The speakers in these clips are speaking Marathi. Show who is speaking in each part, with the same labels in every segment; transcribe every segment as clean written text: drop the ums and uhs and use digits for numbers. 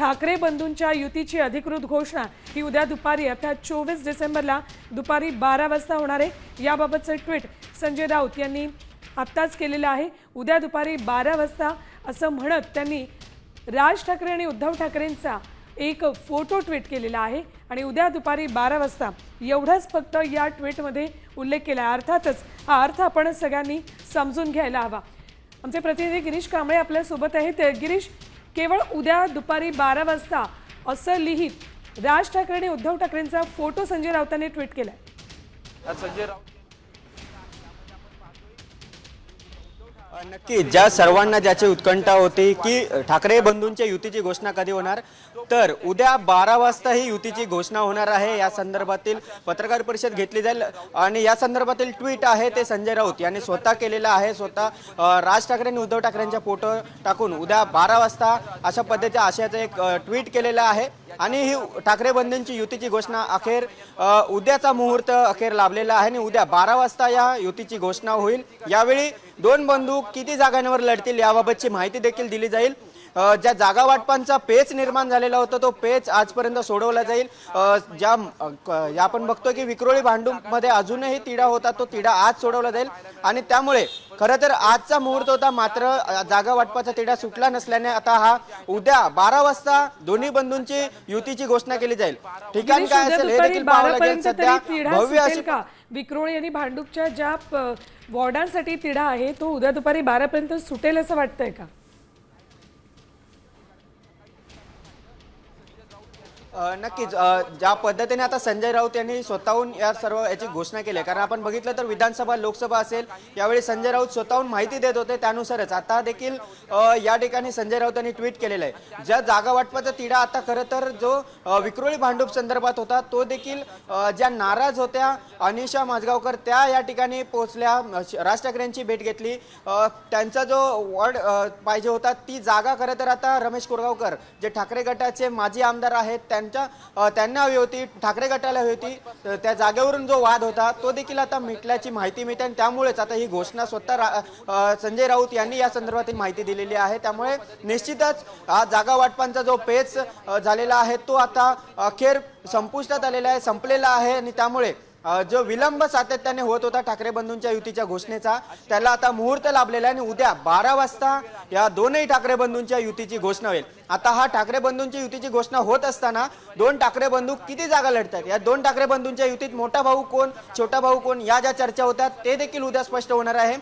Speaker 1: ठाकरे बंधूंच्या युतीची अधिकृत घोषणा ही उद्या दुपारी अर्थात 24 डिसेंबरला दुपारी 12 वाजता होणार आहे। याबाबतचं ट्विट संजय राऊत यांनी आत्ताच केलेलं आहे। उद्या दुपारी 12 वाजता असं म्हणत त्यांनी राज ठाकरे आणि उद्धव ठाकरेंचा एक फोटो ट्विट केलेला आहे आणि उद्या दुपारी 12 वाजता एवढंच फक्त या ट्विटमध्ये उल्लेख केला आहे। अर्थातच हा अर्थ आपण सगळ्यांनी समजून घ्यायला हवा। आमचे प्रतिनिधी गिरीश कांबळे आपल्या सोबत आहेत। गिरीश, केवळ उद्या दुपारी 12 वाजता असं लिहित राज ठाकरे आणि उद्धव ठाकरेंचा फोटो संजय राऊतांनी ट्विट केलाय।
Speaker 2: संजय राऊत
Speaker 3: नक्की ज्या सर्वांना ज्याची उत्कंठा होती की ठाकरे बंधूंच्या युतीची घोषणा कधी होणार, तर उद्या 12 वाजता ही युतीची घोषणा होणार आहे। या संदर्भातील पत्रकार परिषद घेतली जाईल आणि या संदर्भातील ट्विट आहे ते संजय राऊत यांनी स्वतः केलेलं आहे। स्वतः राज ठाकरे आणि उद्धव ठाकरेंचा फोटो टाकून उद्या 12 वाजता अशा पद्धतीच्या आशयाचं एक ट्विट केलेलं आहे आणि ही ठाकरे बंधूंची युतीची घोषणा अखेर उद्याचा मुहूर्त अखेर लाभलेला आहे आणि उद्या 12 वाजता या युतीची घोषणा होईल। यावेळी दोन बंधू किती जागांवर लढतील याबाबतची माहिती देखील दिली जाईल। ज्या जागा वाटपांचा पेच निर्माण झालेला होता तो पेच आजपर्यंत सोडवला जाईल। ज्या आपण बघतो की विक्रोळी भांडूपमध्ये अजूनही तिढा होता, तो तिढा आज सोडवला जाईल आणि त्यामुळे खरं तर आजचा मुहूर्त होता, मात्र जागा वाटपाचा तिढा सुटला नसल्याने आता हा उद्या 12 वाजता दोन्ही बंधूंची युतीची घोषणा केली जाईल। ठिकाण काय असेल हे देखील पाहावं लागेल। सध्या भव्य अशी
Speaker 1: विक्रोळी आणि भांडूपच्या ज्या वॉर्डांसाठी तिढा आहे तो उद्या दुपारी 12 पर्यंत सुटेल असं वाटतंय का?
Speaker 3: नक्कीच ज्या पद्धतीने आता संजय राऊत यांनी स्वतःहून या सर्व याची घोषणा केली आहे, कारण आपण बघितलं तर विधानसभा लोकसभा असेल यावेळी संजय राऊत स्वतःहून माहिती देत होते, त्यानुसारच आता देखील या ठिकाणी संजय राऊत यांनी ट्विट केलेलं आहे। ज्या जागा वाटपाचा तिढा आता खरं तर जो विक्रोळी भांडूप संदर्भात होता तो देखील ज्या नाराज होत्या अनिशा माझगावकर त्या या ठिकाणी पोहोचल्या, राज ठाकरेंची भेट घेतली। त्यांचा जो वॉर्ड पाहिजे होता ती जागा खरं तर आता रमेश कोरगावकर जे ठाकरे गटाचे माजी आमदार आहेत त्यांना हवी होती, ठाकरे गटाला हवी होती। त्या जागेवरून जो वाद होता तो देखील आता मिटल्याची माहिती मिळते आणि त्यामुळेच आता ही घोषणा स्वतः संजय राऊत यांनी या संदर्भातील माहिती दिलेली आहे। त्यामुळे निश्चितच हा जागा वाटपांचा जो पेच झालेला आहे तो आता अखेर संपुष्टात आलेला आहे, संपलेला आहे आणि त्यामुळे जो विलंब सातत्याने होत होता ठाकरे बंधूंच्या युतीच्या घोषणेचा त्याला आता मुहूर्त लाभलेला आहे आणि उद्या 12 वाजता या दोनही ठाकरे बंधूंच्या युतीची घोषणा होईल। आता हा ठाकरे बंधूंची युतीची घोषणा होत असताना दोन ठाकरे बंधू किती जागा लढतात, या दोन ठाकरे बंधूंच्या युतीत मोठा भाऊ कोण छोटा भाऊ कोण या ज्या चर्चा होत्या ते देखील उद्या स्पष्ट होणार आहे।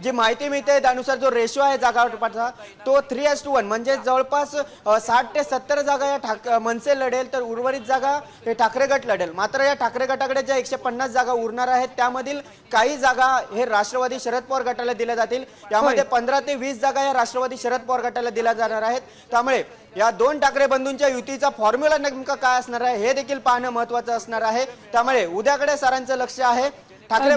Speaker 3: जी माहिती मिळते त्यानुसार जो रेशो आहे जागा वाटपाचा तो 3:1 म्हणजे जवळपास 60 ते 70 जागा या मनसे लढेल तर उर्वरित जागा हे ठाकरे गट लढेल। मात्र या ठाकरे गटाकडे ज्या 150 जागा उरणार आहेत त्यामधील काही जागा हे राष्ट्रवादी शरद पवार गटाला दिल्या जातील। यामध्ये 15 ते 20 जागा या राष्ट्रवादी शरद पवार गटाला दिल्या जाणार आहेत। त्यामुळे या दोन ठाकरे बंधूंच्या युतीचा फॉर्म्युला नेमका काय असणार आहे हे देखील पाहणं महत्त्वाचं असणार आहे। त्यामुळे उद्याकडे सरांचं लक्ष आहे। ठाकरे